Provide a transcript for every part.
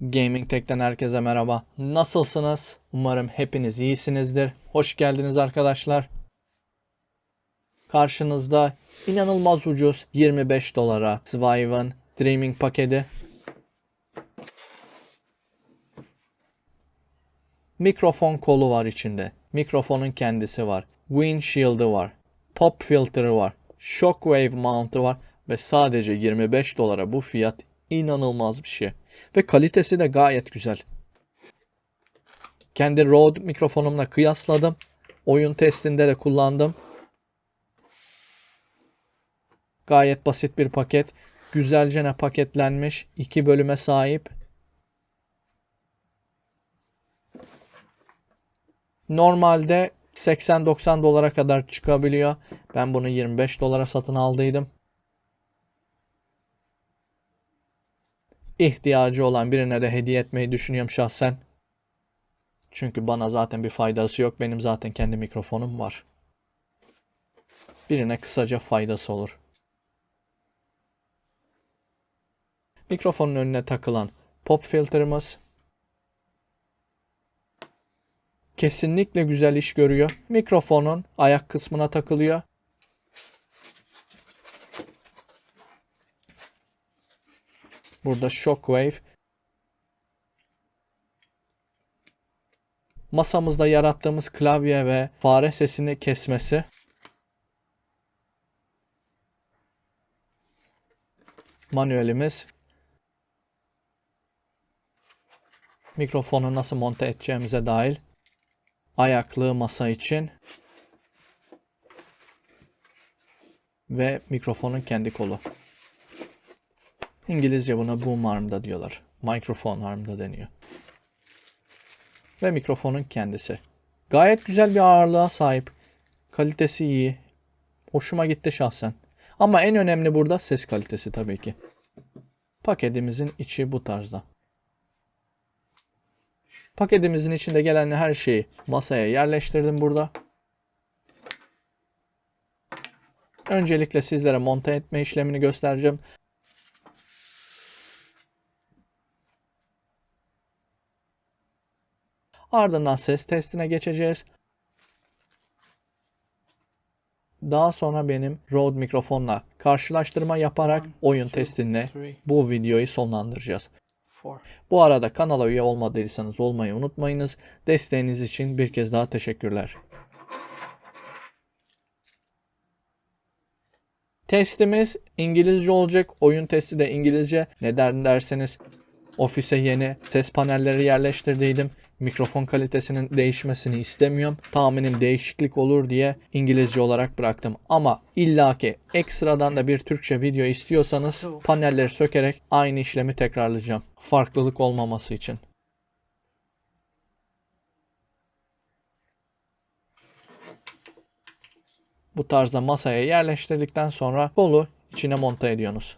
Gamingtech'ten herkese merhaba. Nasılsınız? Umarım hepiniz iyisinizdir. Hoş geldiniz arkadaşlar. Karşınızda inanılmaz ucuz 25 dolara Svive'ın streaming paketi. Mikrofon kolu var içinde. Mikrofonun kendisi var. Windshield'ı var. Pop filter'ı var. Shockwave mount'u var. Ve sadece 25 dolara bu fiyat inanılmaz bir şey. Ve kalitesi de gayet güzel. Kendi Rode mikrofonumla kıyasladım. Oyun testinde de kullandım. Gayet basit bir paket. Güzelce paketlenmiş. 2 bölüme sahip. Normalde 80-90 dolara kadar çıkabiliyor. Ben bunu 25 dolara satın aldıydım. İhtiyacı olan birine de hediye etmeyi düşünüyorum şahsen. Çünkü bana zaten bir faydası yok. Benim zaten kendi mikrofonum var. Birine kısaca faydası olur. Mikrofonun önüne takılan pop filterımız kesinlikle güzel iş görüyor. Mikrofonun ayak kısmına takılıyor. Burada Shockwave. Masamızda yarattığımız klavye ve fare sesini kesmesi. Manuelimiz. Mikrofonu nasıl monte edeceğimize dahil. Ayaklı masa için. Ve mikrofonun kendi kolu. İngilizce buna boom arm'da diyorlar. Mikrofon arm'da deniyor. Ve mikrofonun kendisi. Gayet güzel bir ağırlığa sahip. Kalitesi iyi. Hoşuma gitti şahsen. Ama en önemli burada ses kalitesi tabii ki. Paketimizin içi bu tarzda. Paketimizin içinde gelen her şeyi masaya yerleştirdim burada. Öncelikle sizlere monte etme işlemini göstereceğim. Ardından ses testine geçeceğiz. Daha sonra benim Rode mikrofonla karşılaştırma yaparak oyun testinle bu videoyu sonlandıracağız. Bu arada kanala üye olmadıysanız olmayı unutmayınız. Desteğiniz için bir kez daha teşekkürler. Testimiz İngilizce olacak. Oyun testi de İngilizce. Neden derseniz ofise yeni ses panelleri yerleştirdiydim. Mikrofon kalitesinin değişmesini istemiyorum. Tahminim değişiklik olur diye İngilizce olarak bıraktım. Ama illaki ekstradan da bir Türkçe video istiyorsanız panelleri sökerek aynı işlemi tekrarlayacağım. Farklılık olmaması için. Bu tarzda masaya yerleştirdikten sonra kolu içine monte ediyorsunuz.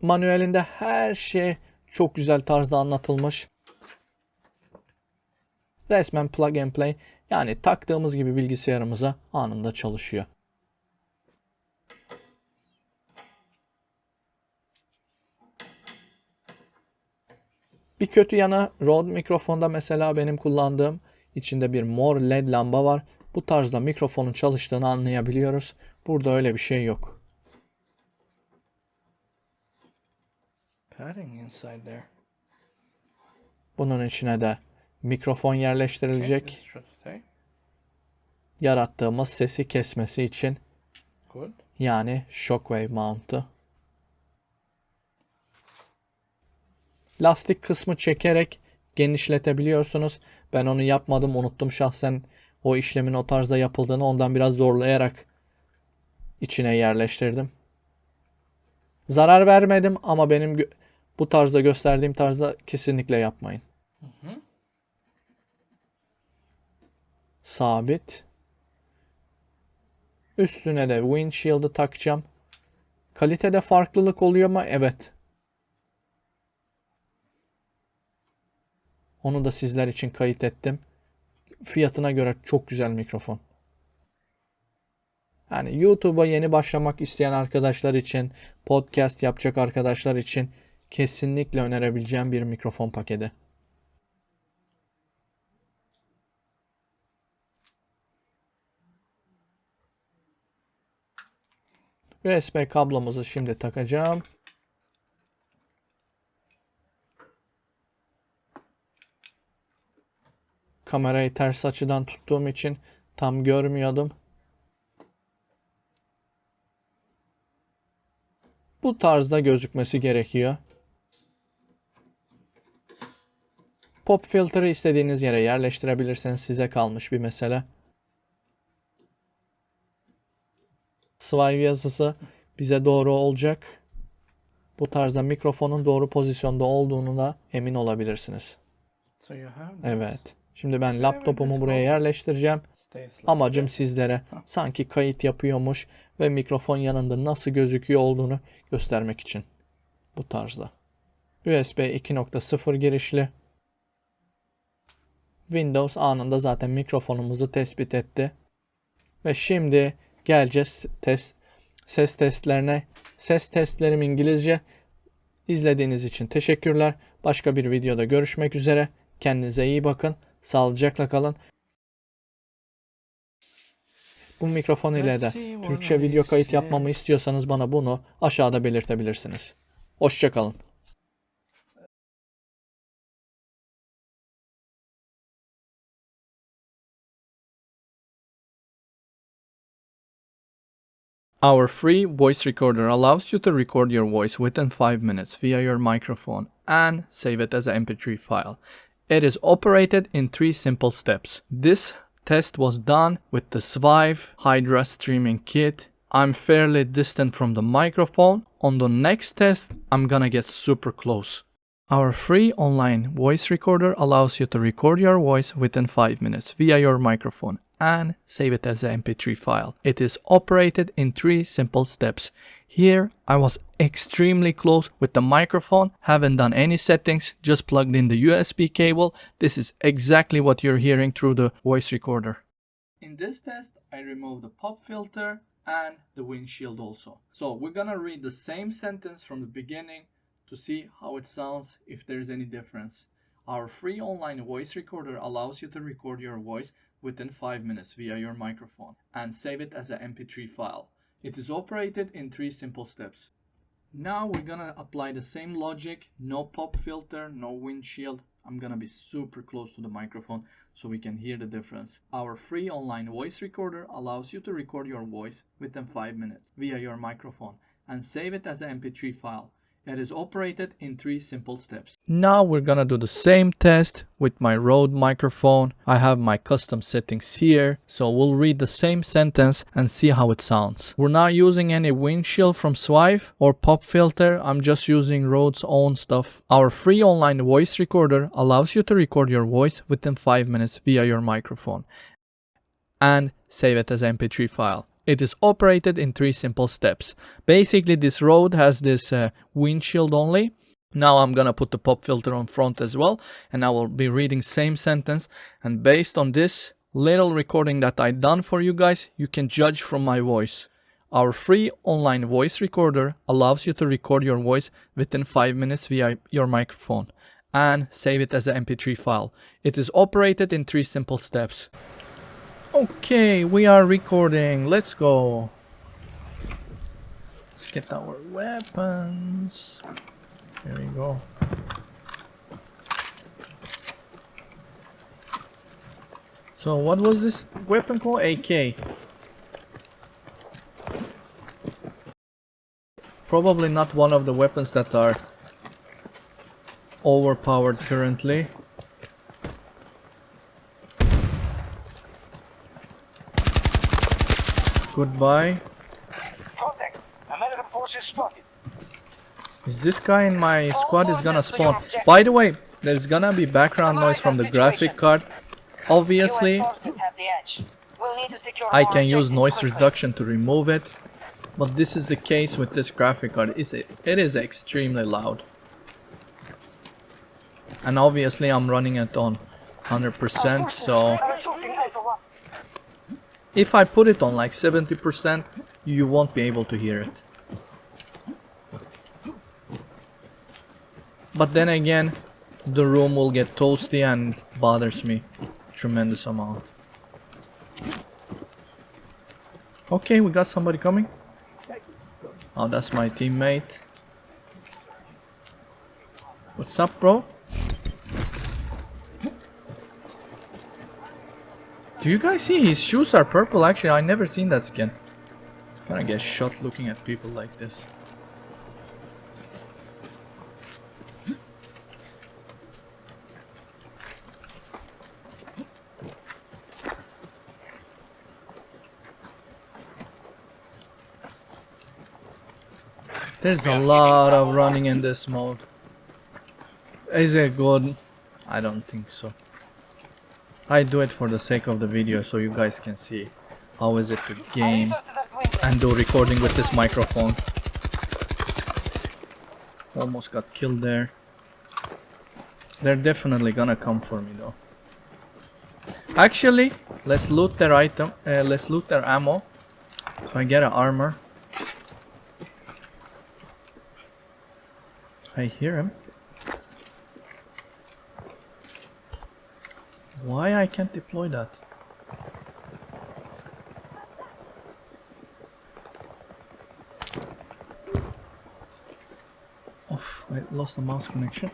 Manuelinde her şey çok güzel tarzda anlatılmış. Resmen plug and play, yani taktığımız gibi bilgisayarımıza anında çalışıyor. Bir kötü yanı Rode mikrofonda mesela benim kullandığım içinde bir mor led lamba var. Bu tarzda mikrofonun çalıştığını anlayabiliyoruz. Burada öyle bir şey yok. Bunun içine de mikrofon yerleştirilecek. Yarattığımız sesi kesmesi için. Yani shockwave mount'u. Lastik kısmı çekerek genişletebiliyorsunuz. Ben onu yapmadım, unuttum şahsen o işlemin o tarzda yapıldığını, ondan biraz zorlayarak içine yerleştirdim. Zarar vermedim ama benim bu tarzda gösterdiğim tarzda kesinlikle yapmayın. Sabit. Üstüne de windshield'ı takacağım. Kalitede farklılık oluyor mu? Evet. Onu da sizler için kayıt ettim. Fiyatına göre çok güzel mikrofon. Yani YouTube'a yeni başlamak isteyen arkadaşlar için, podcast yapacak arkadaşlar için kesinlikle önerebileceğim bir mikrofon paketi. USB kablomuzu şimdi takacağım. Kamerayı ters açıdan tuttuğum için tam görmüyordum. Bu tarzda gözükmesi gerekiyor. Pop filter'ı istediğiniz yere yerleştirebilirsiniz. Size kalmış bir mesele. Svive yazısı bize doğru olacak. Bu tarzda mikrofonun doğru pozisyonda olduğunu da emin olabilirsiniz. Evet. Şimdi ben laptopumu buraya yerleştireceğim. Amacım sizlere sanki kayıt yapıyormuş ve mikrofon yanında nasıl gözüküyor olduğunu göstermek için. Bu tarzda. USB 2.0 girişli. Windows anında zaten mikrofonumuzu tespit etti. Ve şimdi geleceğiz ses testlerine. Ses testlerim İngilizce. İzlediğiniz için teşekkürler. Başka bir videoda görüşmek üzere. Kendinize iyi bakın. Sağlıcakla kalın. Bu mikrofon ile de Türkçe video kayıt yapmamı istiyorsanız bana bunu aşağıda belirtebilirsiniz. Hoşça kalın. Our free voice recorder allows you to record your voice within 5 minutes via your microphone and save it as an MP3 file. It is operated in 3 simple steps. This test was done with the Svive Hydra streaming kit. I'm fairly distant from the microphone. On the next test, I'm gonna get super close. Our free online voice recorder allows you to record your voice within 5 minutes via your microphone and save it as an MP3 file. It is operated in 3 simple steps. Here I was extremely close with the microphone, haven't done any settings, just plugged in the USB cable. This is exactly what you're hearing through the voice recorder. In this test I removed the pop filter and the windshield also. So we're gonna read the same sentence from the beginning to see how it sounds, if there's any difference. Our free online voice recorder allows you to record your voice within 5 minutes via your microphone and save it as an MP3 file. It is operated in 3 simple steps. Now we're gonna apply the same logic, no pop filter, no windshield. I'm gonna be super close to the microphone so we can hear the difference. Our free online voice recorder allows you to record your voice within 5 minutes via your microphone and save it as an MP3 file. It is operated in 3 simple steps. Now we're gonna do the same test with my Rode microphone. I have my custom settings here, so we'll read the same sentence and see how it sounds. We're not using any windshield from Svive or pop filter. I'm just using Rode's own stuff. Our free online voice recorder allows you to record your voice within 5 minutes via your microphone and save it as an MP3 file. It is operated in 3 simple steps. Basically, this Rode has this windshield only. Now I'm gonna put the pop filter on front as well, and I will be reading same sentence. And based on this little recording that I done for you guys, you can judge from my voice. Our free online voice recorder allows you to record your voice within 5 minutes via your microphone and save it as an MP3 file. It is operated in 3 simple steps. Okay, we are recording. Let's go. Let's get our weapons. Here we go. So what was this weapon called? AK. Probably not one of the weapons that are overpowered currently. Goodbye. Contact. American forces spotted. Is this guy in my squad is gonna spawn? By the way, there's gonna be background noise from the graphic card. Obviously, I can use noise reduction to remove it, but this is the case with this graphic card. It is extremely loud. And obviously I'm running it on 100%, so if I put it on like 70%, you won't be able to hear it. But then again, the room will get toasty and it bothers me tremendous amount. Okay, we got somebody coming. Oh, that's my teammate. What's up, bro? Do you guys see his shoes are purple? Actually, I never seen that skin. Gonna get shot looking at people like this. There's a lot of running in this mode. Is it good? I don't think so. I do it for the sake of the video so you guys can see how is it to game and do recording with this microphone. Almost got killed there. They're definitely gonna come for me though. Actually, let's loot their item. Let's loot their ammo. So I get an armor. I hear him. Why I can't deploy that? Oh, I lost the mouse connection.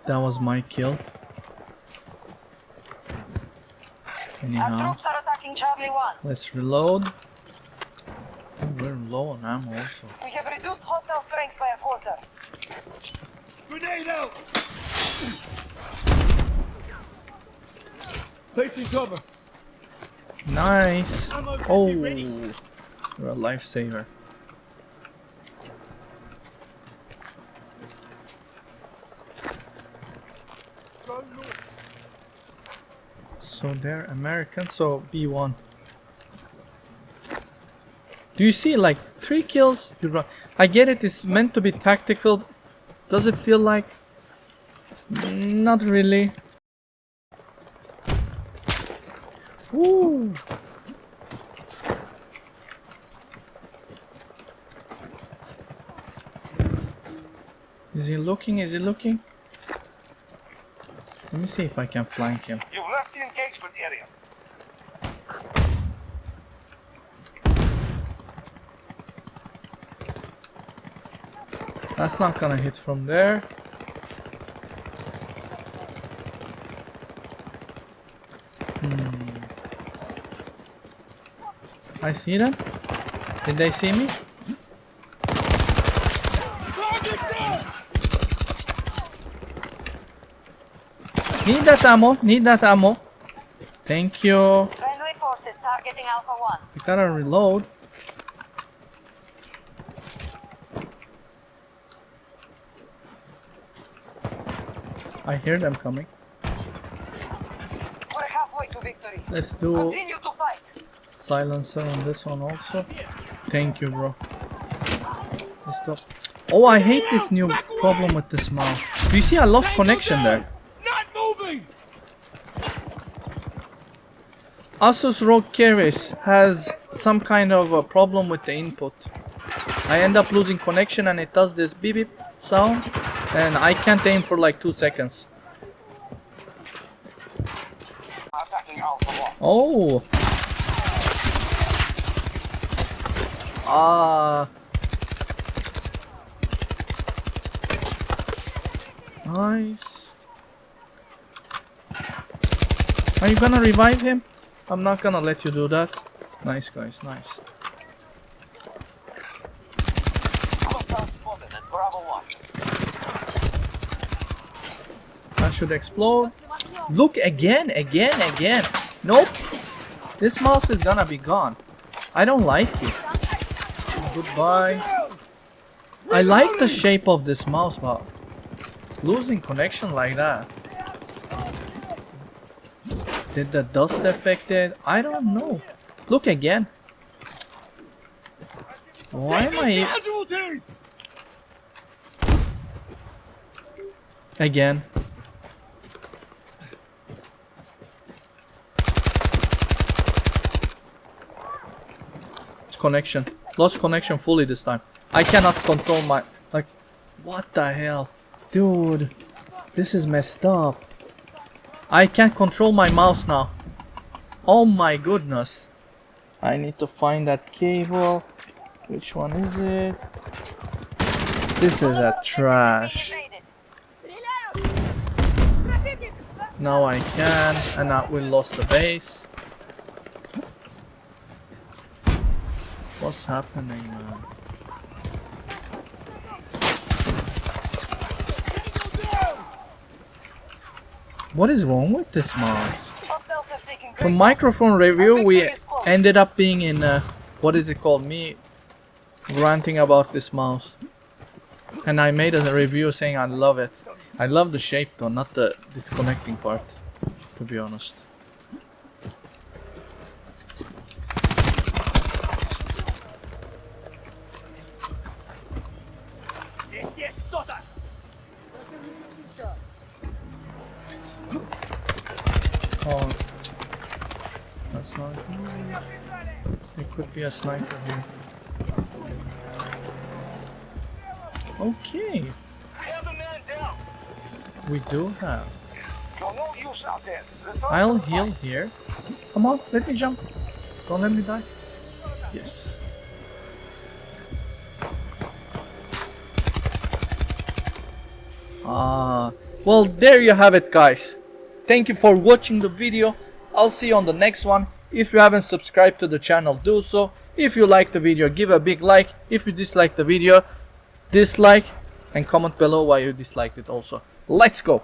That was my kill. Anyhow, let's reload. Oh, we're low on ammo also. We have reduced hostile strength by a quarter. Grenade out! Placing cover. Nice. Oh, you're a lifesaver. So they're American, so B1. Do you see like 3 kills? You run. I get it, it's meant to be tactical. Does it feel like? Not really. Woo! Is he looking? Is he looking? Let me see if I can flank him. You've left the engagement area. That's not gonna hit from there. I see them. Did they see me? Need that ammo. Need that ammo. Thank you. Friendly forces targeting Alpha 1. We gotta reload. I hear them coming. We're halfway to victory. Let's do Continue to fight. silencer on this one also. Thank you, bro. Let's stop. Oh, I hate this new problem with this mouse. Do you see I lost connection there? Not moving. Asus ROG Keris has some kind of a problem with the input. I end up losing connection and it does this beep beep sound and I can't aim for like 2 seconds. Attacking Alpha 1. Oh! Ah! Nice. Are you gonna revive him? I'm not gonna let you do that. Nice guys, nice. Hostile spotted at Bravo 1. That should explode. Look again. Nope. This mouse is gonna be gone. I don't like it. Goodbye. I like the shape of this mouse, but losing connection like that. Did the dust affect it? I don't know. Look again. Why am I... Casualties. Again. It's connection. Lost connection fully this time. I cannot control my... Like, what the hell? Dude, this is messed up. I can't control my mouse now. Oh my goodness. I need to find that cable. Which one is it? This is a trash. Now I can, and now we lost the base. What's happening, man? What is wrong with this mouse? For microphone review, we ended up being in what is it called? Me ranting about this mouse, and I made a review saying I love it. I love the shape though, not the disconnecting part, to be honest. Oh, that's not good. There could be a sniper here. Okay. We do have. I'll heal here. Come on, let me jump. Don't let me die. Yes. Well, there you have it, guys. Thank you for watching the video. I'll see you on the next one. If you haven't subscribed to the channel, do so. If you liked the video, give a big like. If you disliked the video, dislike, and comment below why you disliked it also. Let's go.